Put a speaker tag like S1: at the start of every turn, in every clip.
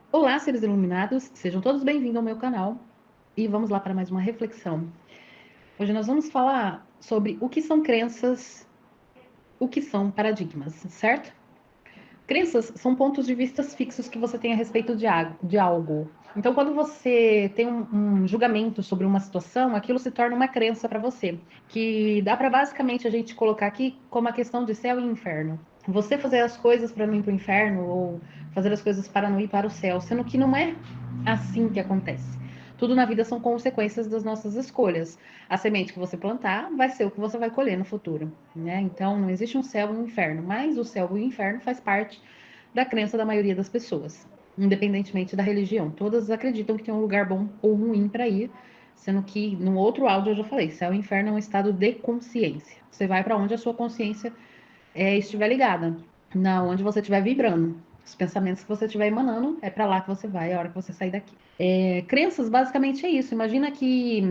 S1: Olá, seres iluminados, sejam todos bem-vindos ao meu canal e vamos lá para mais uma reflexão. Hoje nós vamos falar sobre o que são crenças, o que são paradigmas, certo? Crenças são pontos de vista fixos que você tem a respeito de algo. Então, quando você tem um julgamento sobre uma situação, aquilo se torna uma crença para você, que dá para basicamente a gente colocar aqui como a questão de céu e inferno. Você fazer as coisas para não ir para o inferno ou fazer as coisas para não ir para o céu, sendo que não é assim que acontece. Tudo na vida são consequências das nossas escolhas. A semente que você plantar vai ser o que você vai colher no futuro, né? Então não existe um céu e um inferno, mas o céu e o inferno faz parte da crença da maioria das pessoas, independentemente da religião. Todas acreditam que tem um lugar bom ou ruim para ir, sendo que no outro áudio eu já falei, céu e inferno é um estado de consciência. Você vai para onde a sua consciência estiver ligada, na onde você estiver vibrando. Os pensamentos que você estiver emanando, é para lá que você vai a hora que você sair daqui. Crenças, basicamente, é isso. Imagina que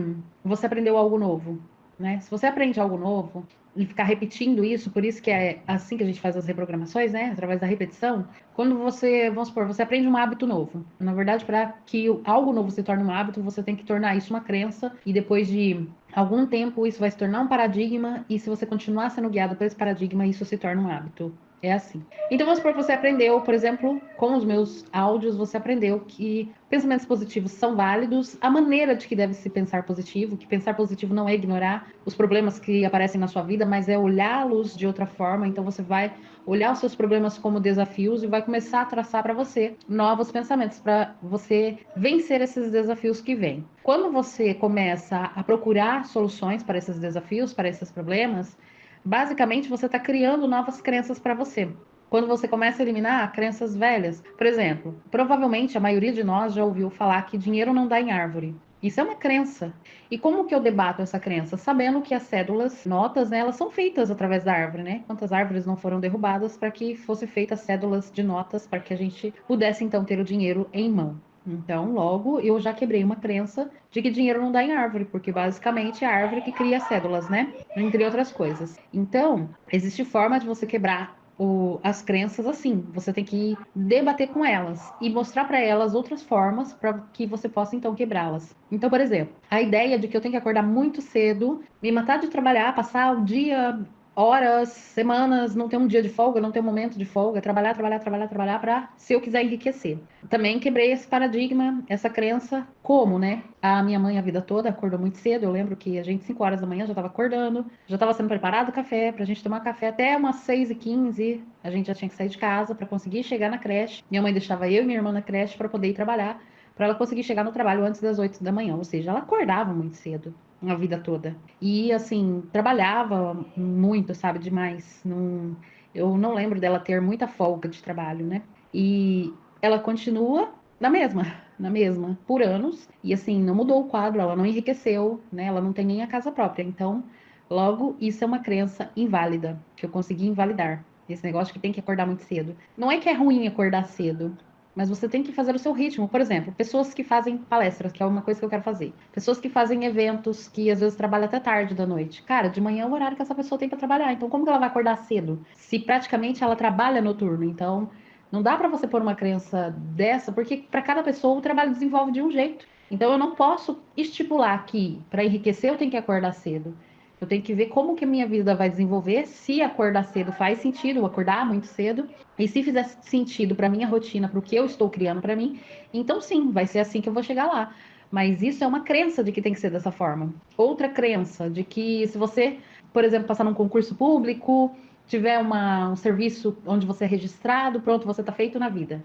S1: você aprendeu algo novo, né? Se você aprende algo novo e ficar repetindo isso, por isso que é assim que a gente faz as reprogramações, né? Através da repetição. Quando você, vamos supor, você aprende um hábito novo. Na verdade, para que algo novo se torne um hábito, você tem que tornar isso uma crença e depois de algum tempo isso vai se tornar um paradigma e se você continuar sendo guiado por esse paradigma, isso se torna um hábito. É assim. Então, vamos supor que você aprendeu, por exemplo, com os meus áudios, você aprendeu que pensamentos positivos são válidos, a maneira de que deve se pensar positivo, que pensar positivo não é ignorar os problemas que aparecem na sua vida, mas é olhá-los de outra forma. Então, você vai olhar os seus problemas como desafios e vai começar a traçar para você novos pensamentos para você vencer esses desafios que vêm. Quando você começa a procurar soluções para esses desafios, para esses problemas, basicamente você está criando novas crenças para você. Quando você começa a eliminar crenças velhas, por exemplo, provavelmente a maioria de nós já ouviu falar que dinheiro não dá em árvore. Isso é uma crença. E como que eu debato essa crença? Sabendo que as cédulas, notas, né, elas são feitas através da árvore, né? Quantas árvores não foram derrubadas para que fossem feitas cédulas de notas para que a gente pudesse então ter o dinheiro em mão. Então, logo, eu já quebrei uma crença de que dinheiro não dá em árvore, porque basicamente é a árvore que cria cédulas, né? Entre outras coisas. Então, existe forma de você quebrar as crenças assim. Você tem que debater com elas e mostrar para elas outras formas para que você possa então quebrá-las. Então, por exemplo, a ideia de que eu tenho que acordar muito cedo, me matar de trabalhar, passar o dia, horas, semanas, não ter um dia de folga, não ter um momento de folga, trabalhar, trabalhar, trabalhar, trabalhar para se eu quiser enriquecer. Também quebrei esse paradigma, essa crença, como, né? A minha mãe a vida toda acordou muito cedo. Eu lembro que a gente, 5 horas da manhã, já estava acordando, já estava sendo preparado o café para a gente tomar café até umas 6h15. A gente já tinha que sair de casa para conseguir chegar na creche. Minha mãe deixava eu e minha irmã na creche para poder ir trabalhar, para ela conseguir chegar no trabalho antes das 8 da manhã. Ou seja, ela acordava muito cedo a vida toda. E assim, trabalhava muito, sabe, demais. Não, eu não lembro dela ter muita folga de trabalho, né? E ela continua na mesma, por anos, e assim, não mudou o quadro, ela não enriqueceu, né? Ela não tem nem a casa própria. Então, logo, isso é uma crença inválida, que eu consegui invalidar. Esse negócio que tem que acordar muito cedo. Não é que é ruim acordar cedo, mas você tem que fazer o seu ritmo. Por exemplo, pessoas que fazem palestras, que é uma coisa que eu quero fazer. Pessoas que fazem eventos, que às vezes trabalham até tarde da noite. Cara, de manhã é o horário que essa pessoa tem para trabalhar. Então, como que ela vai acordar cedo? Se praticamente ela trabalha noturno. Então, não dá para você pôr uma crença dessa, porque para cada pessoa o trabalho desenvolve de um jeito. Então, eu não posso estipular que para enriquecer eu tenho que acordar cedo. Eu tenho que ver como que a minha vida vai desenvolver, se acordar cedo faz sentido, acordar muito cedo, e se fizer sentido para minha rotina, para o que eu estou criando para mim, então sim, vai ser assim que eu vou chegar lá. Mas isso é uma crença de que tem que ser dessa forma. Outra crença de que se você, por exemplo, passar num concurso público, tiver um serviço onde você é registrado, pronto, você está feito na vida.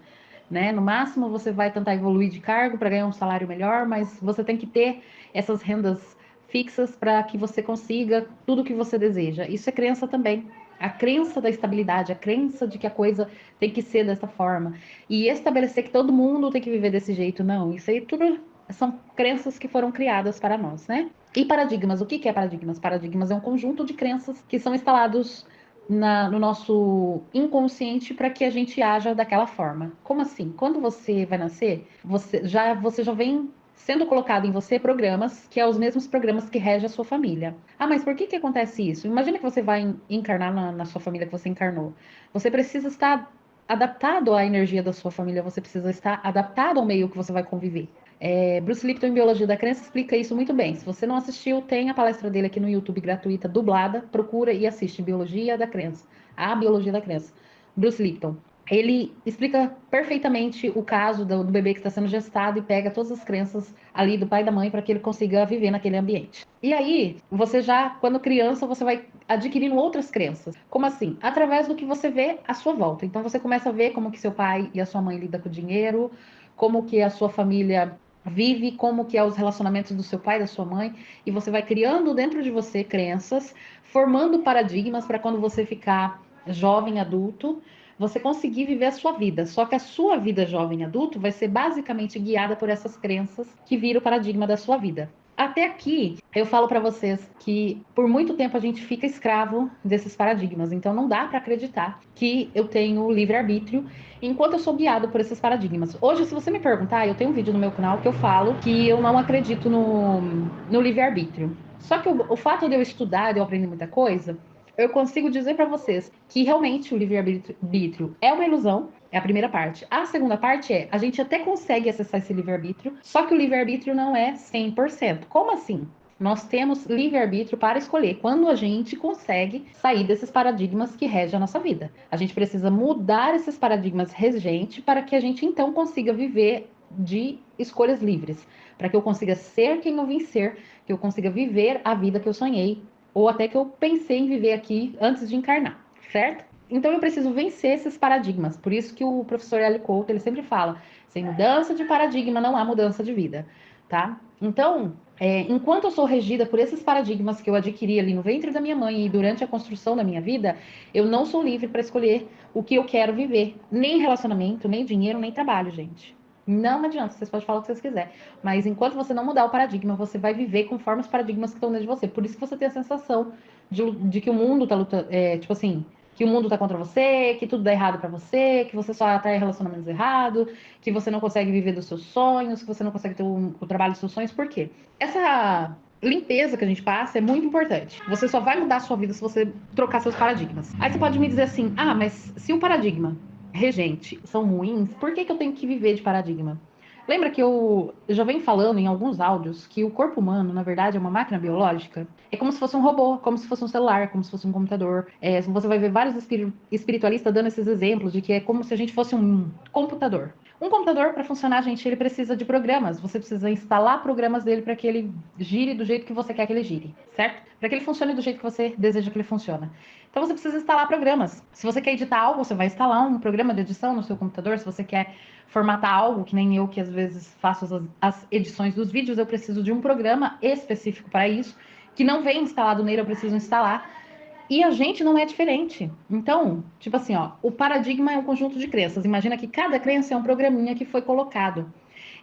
S1: Né? No máximo, você vai tentar evoluir de cargo para ganhar um salário melhor, mas você tem que ter essas rendas fixas para que você consiga tudo o que você deseja. Isso é crença também. A crença da estabilidade, a crença de que a coisa tem que ser dessa forma. E estabelecer que todo mundo tem que viver desse jeito, não. Isso aí tudo são crenças que foram criadas para nós, né? E paradigmas, o que é paradigmas? Paradigmas é um conjunto de crenças que são instalados no nosso inconsciente para que a gente haja daquela forma. Como assim? Quando você vai nascer, você já vem sendo colocado em você programas que é os mesmos programas que regem a sua família. Ah, mas por que que acontece isso? Imagina que você vai encarnar na sua família que você encarnou. Você precisa estar adaptado à energia da sua família, você precisa estar adaptado ao meio que você vai conviver. Bruce Lipton, em Biologia da Crença, explica isso muito bem. Se você não assistiu, tem a palestra dele aqui no YouTube, gratuita, dublada. Procura e assiste Biologia da Crença. A Biologia da Crença. Bruce Lipton. Ele explica perfeitamente o caso do bebê que está sendo gestado e pega todas as crenças ali do pai e da mãe para que ele consiga viver naquele ambiente. E aí, você já, quando criança, você vai adquirindo outras crenças. Como assim? Através do que você vê à sua volta. Então, você começa a ver como que seu pai e a sua mãe lidam com o dinheiro, como que a sua família vive, como que é os relacionamentos do seu pai e da sua mãe, e você vai criando dentro de você crenças, formando paradigmas para quando você ficar jovem, adulto, você conseguir viver a sua vida. Só que a sua vida jovem adulto vai ser basicamente guiada por essas crenças que viram o paradigma da sua vida. Até aqui, eu falo para vocês que por muito tempo a gente fica escravo desses paradigmas. Então não dá para acreditar que eu tenho livre-arbítrio enquanto eu sou guiado por esses paradigmas. Hoje, se você me perguntar, eu tenho um vídeo no meu canal que eu falo que eu não acredito no livre-arbítrio. Só que o fato de eu estudar, de eu aprender muita coisa, eu consigo dizer para vocês que realmente o livre-arbítrio é uma ilusão, é a primeira parte. A segunda parte é, a gente até consegue acessar esse livre-arbítrio, só que o livre-arbítrio não é 100%. Como assim? Nós temos livre-arbítrio para escolher quando a gente consegue sair desses paradigmas que regem a nossa vida. A gente precisa mudar esses paradigmas regentes para que a gente então consiga viver de escolhas livres, para que eu consiga ser quem eu vim ser, que eu consiga viver a vida que eu sonhei, ou até que eu pensei em viver aqui antes de encarnar, certo? Então eu preciso vencer esses paradigmas. Por isso que o professor Hélio Couto, ele sempre fala, sem mudança de paradigma não há mudança de vida, tá? Então, enquanto eu sou regida por esses paradigmas que eu adquiri ali no ventre da minha mãe e durante a construção da minha vida, eu não sou livre para escolher o que eu quero viver. Nem relacionamento, nem dinheiro, nem trabalho, gente. Não adianta, vocês podem falar o que vocês quiserem. Mas enquanto você não mudar o paradigma, você vai viver conforme os paradigmas que estão dentro de você. Por isso que você tem a sensação de que o mundo tá lutando, tipo assim, que o mundo tá contra você, que tudo dá errado para você, que você só atrai relacionamentos errados, que você não consegue viver dos seus sonhos, que você não consegue ter o trabalho dos seus sonhos. Por quê? Essa limpeza que a gente passa é muito importante. Você só vai mudar a sua vida se você trocar seus paradigmas. Aí você pode me dizer assim, ah, mas se o paradigma regente são ruins, por que eu tenho que viver de paradigma? Lembra que eu já venho falando em alguns áudios que o corpo humano, na verdade, é uma máquina biológica? É como se fosse um robô, como se fosse um celular, como se fosse um computador. Você vai ver vários espiritualistas dando esses exemplos de que é como se a gente fosse um computador. Um computador, para funcionar, gente, ele precisa de programas. Você precisa instalar programas dele para que ele gire do jeito que você quer que ele gire, certo? Para que ele funcione do jeito que você deseja que ele funcione. Então você precisa instalar programas. Se você quer editar algo, você vai instalar um programa de edição no seu computador. Se você quer formatar algo, que nem eu que às vezes faço as edições dos vídeos, eu preciso de um programa específico para isso, que não vem instalado nele, eu preciso instalar. E a gente não é diferente. Então, tipo assim, ó, o paradigma é um conjunto de crenças. Imagina que cada crença é um programinha que foi colocado.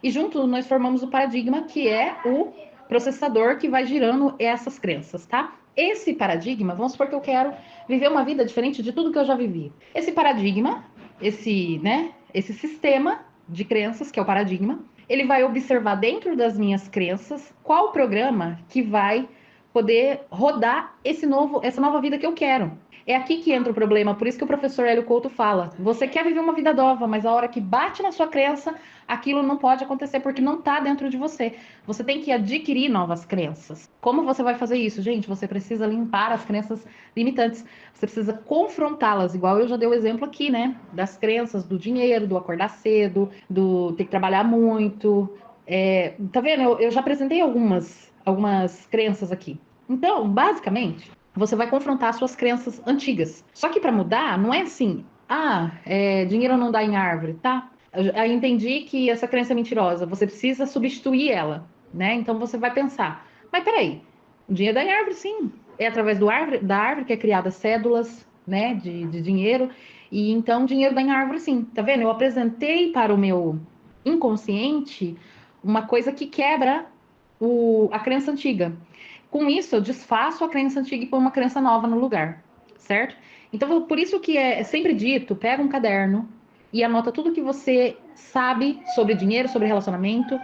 S1: E juntos nós formamos o paradigma, que é o processador que vai girando essas crenças, tá? Esse paradigma, vamos supor que eu quero viver uma vida diferente de tudo que eu já vivi. Esse paradigma, esse sistema de crenças, que é o paradigma, ele vai observar dentro das minhas crenças qual o programa que vai poder rodar essa nova vida que eu quero. É aqui que entra o problema, por isso que o professor Hélio Couto fala: você quer viver uma vida nova, mas a hora que bate na sua crença, aquilo não pode acontecer porque não está dentro de você. Você tem que adquirir novas crenças. Como você vai fazer isso, gente? Você precisa limpar as crenças limitantes. Você precisa confrontá-las, igual eu já dei o exemplo aqui, né? Das crenças do dinheiro, do acordar cedo, do ter que trabalhar muito. Tá vendo? Eu já apresentei algumas crenças aqui. Então, basicamente, você vai confrontar suas crenças antigas. Só que para mudar, não é assim, dinheiro não dá em árvore, tá? Eu entendi que essa crença é mentirosa, você precisa substituir ela, né? Então você vai pensar, mas peraí, o dinheiro dá em árvore, sim. É através da árvore que é criada cédulas, né, de dinheiro, e então dinheiro dá em árvore, sim. Tá vendo? Eu apresentei para o meu inconsciente uma coisa que quebra a crença antiga. Com isso, eu desfaço a crença antiga e ponho uma crença nova no lugar, certo? Então, por isso que é sempre dito, pega um caderno e anota tudo que você sabe sobre dinheiro, sobre relacionamento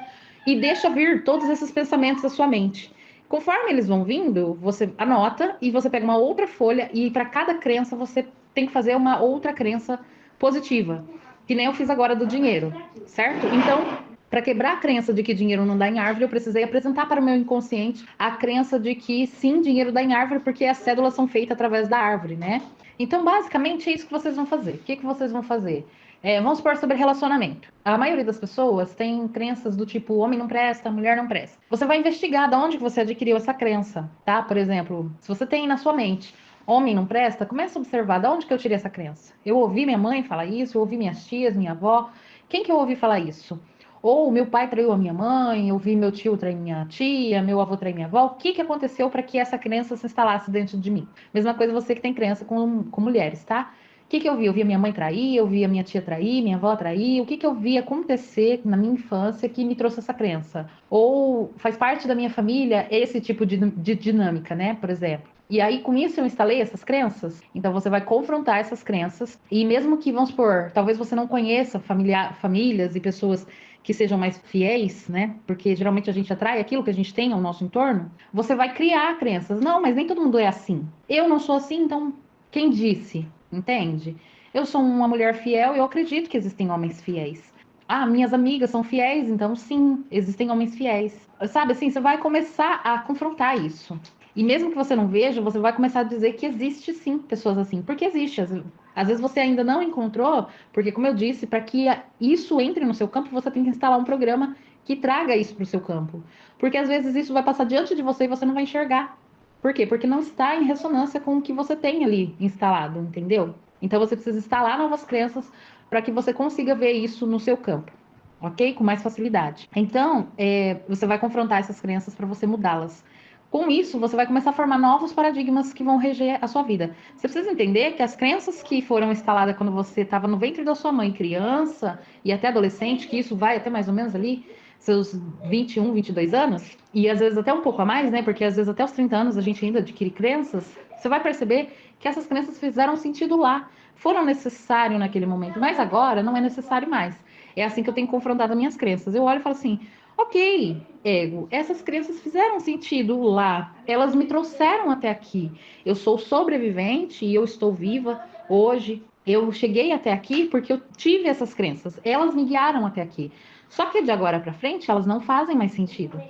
S1: e deixa vir todos esses pensamentos da sua mente. Conforme eles vão vindo, você anota e você pega uma outra folha e para cada crença você tem que fazer uma outra crença positiva, que nem eu fiz agora do dinheiro, certo? Então, para quebrar a crença de que dinheiro não dá em árvore, eu precisei apresentar para o meu inconsciente a crença de que sim, dinheiro dá em árvore, porque as cédulas são feitas através da árvore, né? Então, basicamente, é isso que vocês vão fazer. O que vocês vão fazer? Vamos supor sobre relacionamento. A maioria das pessoas tem crenças do tipo homem não presta, mulher não presta. Você vai investigar de onde você adquiriu essa crença, tá? Por exemplo, se você tem na sua mente homem não presta, começa a observar de onde que eu tirei essa crença. Eu ouvi minha mãe falar isso, eu ouvi minhas tias, minha avó. Quem que eu ouvi falar isso? Ou meu pai traiu a minha mãe, eu vi meu tio trair minha tia, meu avô trair minha avó. O que que aconteceu para que essa crença se instalasse dentro de mim? Mesma coisa você que tem crença com mulheres, tá? O que que eu vi? Eu vi a minha mãe trair, eu vi a minha tia trair, minha avó trair. O que que eu vi acontecer na minha infância que me trouxe essa crença? Ou faz parte da minha família esse tipo de dinâmica, né? Por exemplo. E aí, com isso, eu instalei essas crenças. Então, você vai confrontar essas crenças. E mesmo que, vamos supor, talvez você não conheça famílias e pessoas que sejam mais fiéis, né? Porque geralmente a gente atrai aquilo que a gente tem ao nosso entorno. Você vai criar crenças. Não, mas nem todo mundo é assim. Eu não sou assim, então quem disse? Entende? Eu sou uma mulher fiel e eu acredito que existem homens fiéis. Ah, minhas amigas são fiéis, então sim, existem homens fiéis. Sabe assim, você vai começar a confrontar isso. E mesmo que você não veja, você vai começar a dizer que existe sim pessoas assim. Porque existe. Às vezes você ainda não encontrou, porque, como eu disse, para que isso entre no seu campo, você tem que instalar um programa que traga isso para o seu campo. Porque às vezes isso vai passar diante de você e você não vai enxergar. Por quê? Porque não está em ressonância com o que você tem ali instalado, entendeu? Então você precisa instalar novas crenças para que você consiga ver isso no seu campo, ok? Com mais facilidade. Então, você vai confrontar essas crenças para você mudá-las. Com isso, você vai começar a formar novos paradigmas que vão reger a sua vida. Você precisa entender que as crenças que foram instaladas quando você estava no ventre da sua mãe, criança e até adolescente, que isso vai até mais ou menos ali, seus 21, 22 anos, e às vezes até um pouco a mais, né? Porque às vezes até os 30 anos a gente ainda adquire crenças. Você vai perceber que essas crenças fizeram sentido lá, foram necessários naquele momento, mas agora não é necessário mais. É assim que eu tenho confrontado as minhas crenças. Eu olho e falo assim: ok, ego, essas crenças fizeram sentido lá, elas me trouxeram até aqui. Eu sou sobrevivente e eu estou viva hoje. Eu cheguei até aqui porque eu tive essas crenças, elas me guiaram até aqui. Só que de agora para frente, elas não fazem mais sentido.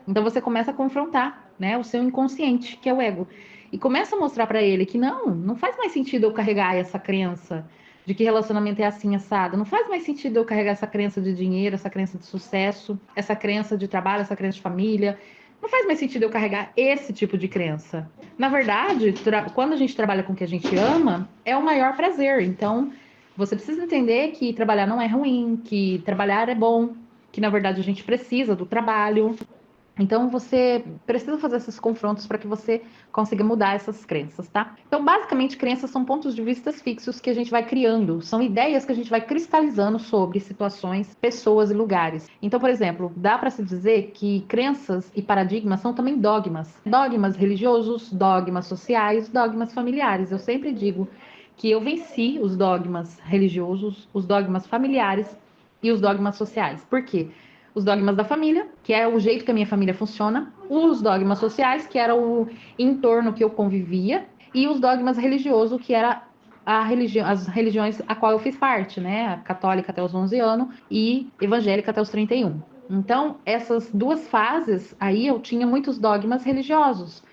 S1: Então você começa a confrontar, né, o seu inconsciente, que é o ego, e começa a mostrar para ele que não faz mais sentido eu carregar essa crença de que relacionamento é assim assado. Não faz mais sentido eu carregar essa crença de dinheiro, essa crença de sucesso, essa crença de trabalho, essa crença de família. Não faz mais sentido eu carregar esse tipo de crença. Na verdade, quando a gente trabalha com o que a gente ama, é o maior prazer. Então, você precisa entender que trabalhar não é ruim, que trabalhar é bom, que na verdade a gente precisa do trabalho. Então você precisa fazer esses confrontos para que você consiga mudar essas crenças, tá? Então, basicamente, crenças são pontos de vista fixos que a gente vai criando, são ideias que a gente vai cristalizando sobre situações, pessoas e lugares. Então, por exemplo, dá para se dizer que crenças e paradigmas são também dogmas. Dogmas religiosos, dogmas sociais, dogmas familiares. Eu sempre digo que eu venci os dogmas religiosos, os dogmas familiares e os dogmas sociais. Por quê? Os dogmas da família, que é o jeito que a minha família funciona, os dogmas sociais, que era o entorno que eu convivia, e os dogmas religiosos, que era as religiões a qual eu fiz parte, né? A católica até os 11 anos e evangélica até os 31. Então, essas duas fases aí eu tinha muitos dogmas religiosos.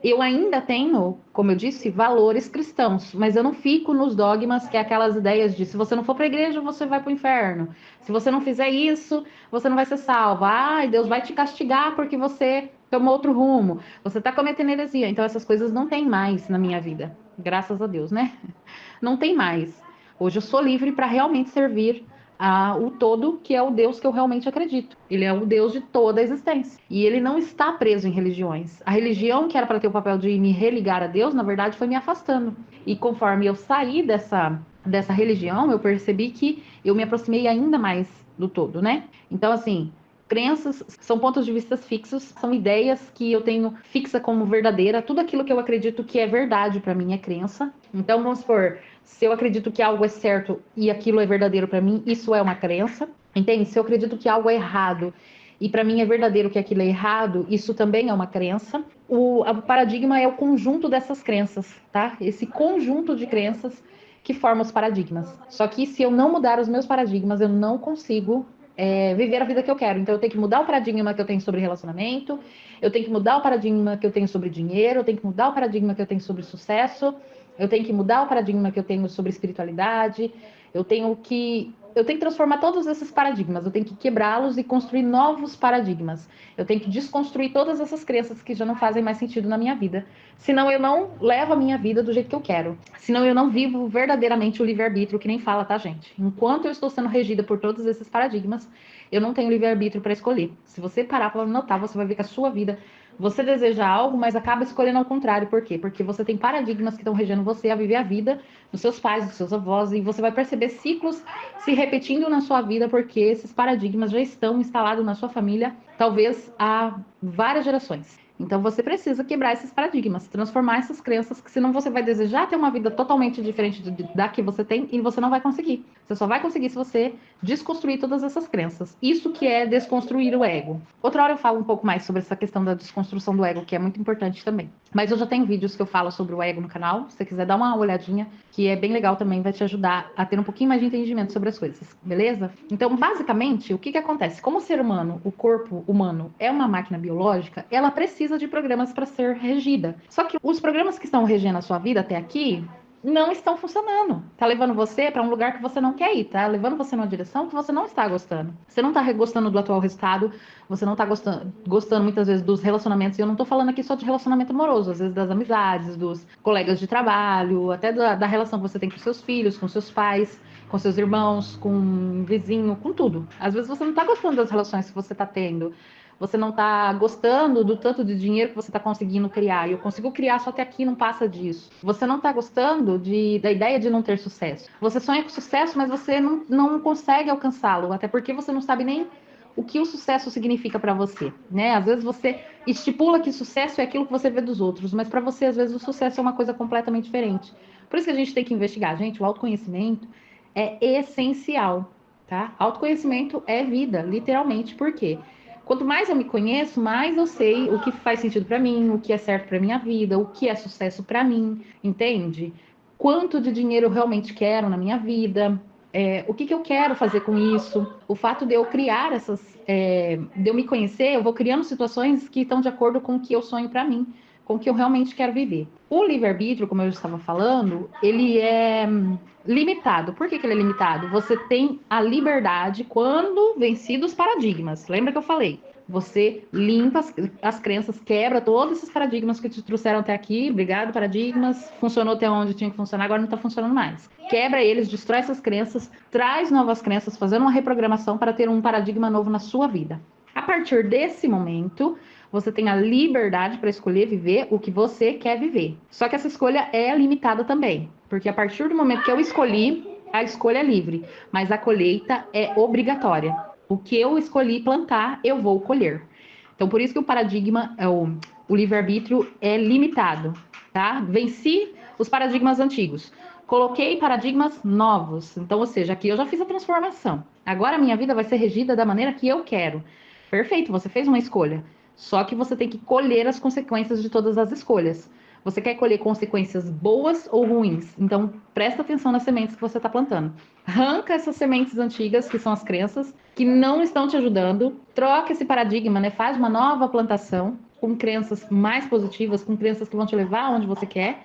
S1: Eu ainda tenho, como eu disse, valores cristãos, mas eu não fico nos dogmas, que é aquelas ideias de se você não for para a igreja, você vai para o inferno. Se você não fizer isso, você não vai ser salvo. Ai, Deus vai te castigar porque você tomou outro rumo. Você está cometendo heresia. Então, essas coisas não tem mais na minha vida. Graças a Deus, né? Não tem mais. Hoje eu sou livre para realmente servir o todo, que é o Deus que eu realmente acredito. Ele é o Deus de toda a existência. E ele não está preso em religiões. A religião, que era para ter o papel de me religar a Deus, na verdade, foi me afastando. E conforme eu saí dessa religião, eu percebi que eu me aproximei ainda mais do todo, né? Então, assim, crenças são pontos de vista fixos, são ideias que eu tenho fixa como verdadeira. Tudo aquilo que eu acredito que é verdade para mim é crença. Então, vamos supor, se eu acredito que algo é certo e aquilo é verdadeiro para mim, isso é uma crença. Entende? Se eu acredito que algo é errado e para mim é verdadeiro que aquilo é errado, isso também é uma crença. O paradigma é o conjunto dessas crenças, tá? Esse conjunto de crenças que forma os paradigmas. Só que se eu não mudar os meus paradigmas, eu não consigo viver a vida que eu quero. Então eu tenho que mudar o paradigma que eu tenho sobre relacionamento, eu tenho que mudar o paradigma que eu tenho sobre dinheiro, eu tenho que mudar o paradigma que eu tenho sobre sucesso, eu tenho que mudar o paradigma que eu tenho sobre espiritualidade, eu tenho que transformar todos esses paradigmas, eu tenho que quebrá-los e construir novos paradigmas. Eu tenho que desconstruir todas essas crenças que já não fazem mais sentido na minha vida. Senão eu não levo a minha vida do jeito que eu quero. Senão eu não vivo verdadeiramente o livre-arbítrio, que nem fala, tá, gente? Enquanto eu estou sendo regida por todos esses paradigmas, eu não tenho livre-arbítrio para escolher. Se você parar para notar, você vai ver que a sua vida, você deseja algo, mas acaba escolhendo ao contrário. Por quê? Porque você tem paradigmas que estão regendo você a viver a vida dos seus pais, dos seus avós, e você vai perceber ciclos se repetindo na sua vida, porque esses paradigmas já estão instalados na sua família, talvez há várias gerações. Então você precisa quebrar esses paradigmas, transformar essas crenças, que senão você vai desejar ter uma vida totalmente diferente da que você tem e você não vai conseguir. Você só vai conseguir se você desconstruir todas essas crenças. Isso que é desconstruir o ego. Outra hora eu falo um pouco mais sobre essa questão da desconstrução do ego, que é muito importante também. Mas eu já tenho vídeos que eu falo sobre o ego no canal, se você quiser dar uma olhadinha, que é bem legal também, vai te ajudar a ter um pouquinho mais de entendimento sobre as coisas, beleza? Então, basicamente, o que acontece? Como o ser humano, o corpo humano é uma máquina biológica, ela precisa de programas para ser regida. Só que os programas que estão regendo a sua vida até aqui não estão funcionando. Tá levando você para um lugar que você não quer ir, tá levando você numa direção que você não está gostando. Você não tá gostando do atual resultado, você não tá gostando muitas vezes dos relacionamentos, e eu não tô falando aqui só de relacionamento amoroso, às vezes das amizades, dos colegas de trabalho, até da relação que você tem com seus filhos, com seus pais, com seus irmãos, com um vizinho, com tudo. Às vezes você não tá gostando das relações que você tá tendo. Você não está gostando do tanto de dinheiro que você está conseguindo criar. Eu consigo criar, só que aqui não passa disso. Você não está gostando da ideia de não ter sucesso. Você sonha com sucesso, mas você não consegue alcançá-lo, até porque você não sabe nem o que o sucesso significa para você, né? Às vezes você estipula que sucesso é aquilo que você vê dos outros, mas para você, às vezes, o sucesso é uma coisa completamente diferente. Por isso que a gente tem que investigar. Gente, o autoconhecimento é essencial, tá? Autoconhecimento é vida, literalmente. Por quê? Quanto mais eu me conheço, mais eu sei o que faz sentido para mim, o que é certo para minha vida, o que é sucesso para mim, entende? Quanto de dinheiro eu realmente quero na minha vida, o que eu quero fazer com isso. O fato de eu criar de eu me conhecer, eu vou criando situações que estão de acordo com o que eu sonho para mim, com o que eu realmente quero viver. O livre-arbítrio, como eu já estava falando, ele é limitado. Por que ele é limitado? Você tem a liberdade quando vencidos os paradigmas. Lembra que eu falei? Você limpa as crenças, quebra todos esses paradigmas que te trouxeram até aqui. Obrigado, paradigmas. Funcionou até onde tinha que funcionar, agora não está funcionando mais. Quebra eles, destrói essas crenças, traz novas crenças, fazendo uma reprogramação para ter um paradigma novo na sua vida. A partir desse momento, você tem a liberdade para escolher viver o que você quer viver. Só que essa escolha é limitada também, porque a partir do momento que eu escolhi, a escolha é livre, mas a colheita é obrigatória. O que eu escolhi plantar, eu vou colher. Então, por isso que o paradigma, o livre-arbítrio é limitado, tá? Venci os paradigmas antigos. Coloquei paradigmas novos. Então, ou seja, aqui eu já fiz a transformação. Agora a minha vida vai ser regida da maneira que eu quero. Perfeito, você fez uma escolha. Só que você tem que colher as consequências de todas as escolhas. Você quer colher consequências boas ou ruins? Então, presta atenção nas sementes que você está plantando. Arranca essas sementes antigas, que são as crenças, que não estão te ajudando. Troca esse paradigma, né? Faz uma nova plantação com crenças mais positivas, com crenças que vão te levar aonde você quer.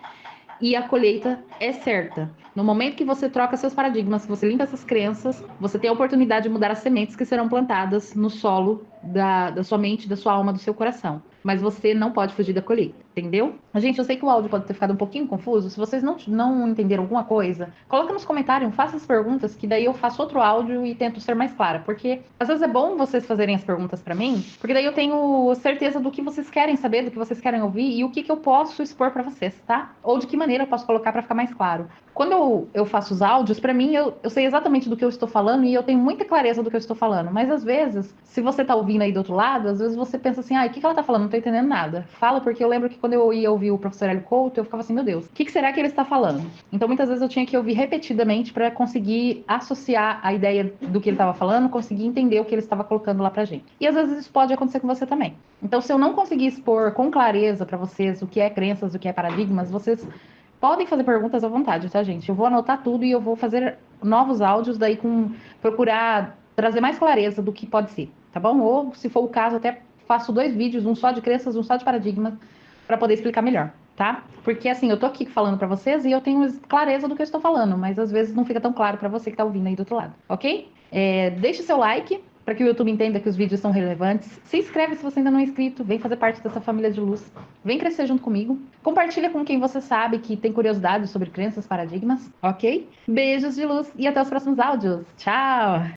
S1: E a colheita é certa. No momento que você troca seus paradigmas, que você limpa essas crenças, você tem a oportunidade de mudar as sementes que serão plantadas no solo da sua mente, da sua alma, do seu coração. Mas você não pode fugir da colheita, entendeu? Gente, eu sei que o áudio pode ter ficado um pouquinho confuso. Se vocês não entenderam alguma coisa, coloca nos comentários, faça as perguntas, que daí eu faço outro áudio e tento ser mais clara. Porque às vezes é bom vocês fazerem as perguntas para mim, porque daí eu tenho certeza do que vocês querem saber, do que vocês querem ouvir e o que eu posso expor para vocês, tá? Ou de que maneira eu posso colocar para ficar mais claro. Quando eu faço os áudios, para mim, eu sei exatamente do que eu estou falando e eu tenho muita clareza do que eu estou falando. Mas às vezes, se você tá ouvindo aí do outro lado, às vezes você pensa assim, o que ela tá falando? Não tô entendendo nada. Fala, porque eu lembro que quando eu ia ouvir o professor Hélio Couto, eu ficava assim, meu Deus, o que será que ele está falando? Então muitas vezes eu tinha que ouvir repetidamente para conseguir associar a ideia do que ele estava falando, conseguir entender o que ele estava colocando lá pra gente. E às vezes isso pode acontecer com você também. Então se eu não conseguir expor com clareza para vocês o que é crenças, o que é paradigmas, vocês Podem fazer perguntas à vontade, tá, gente? Eu vou anotar tudo e eu vou fazer novos áudios daí procurar trazer mais clareza do que pode ser, tá bom? Ou, se for o caso, até faço 2 vídeos, um só de crenças, um só de paradigmas, para poder explicar melhor, tá? Porque assim, eu tô aqui falando para vocês e eu tenho clareza do que eu estou falando, mas às vezes não fica tão claro para você que tá ouvindo aí do outro lado, ok? Deixe seu like para que o YouTube entenda que os vídeos são relevantes. Se inscreve se você ainda não é inscrito, vem fazer parte dessa família de luz. Vem crescer junto comigo. Compartilha com quem você sabe que tem curiosidade sobre crenças, paradigmas, ok? Beijos de luz e até os próximos áudios. Tchau!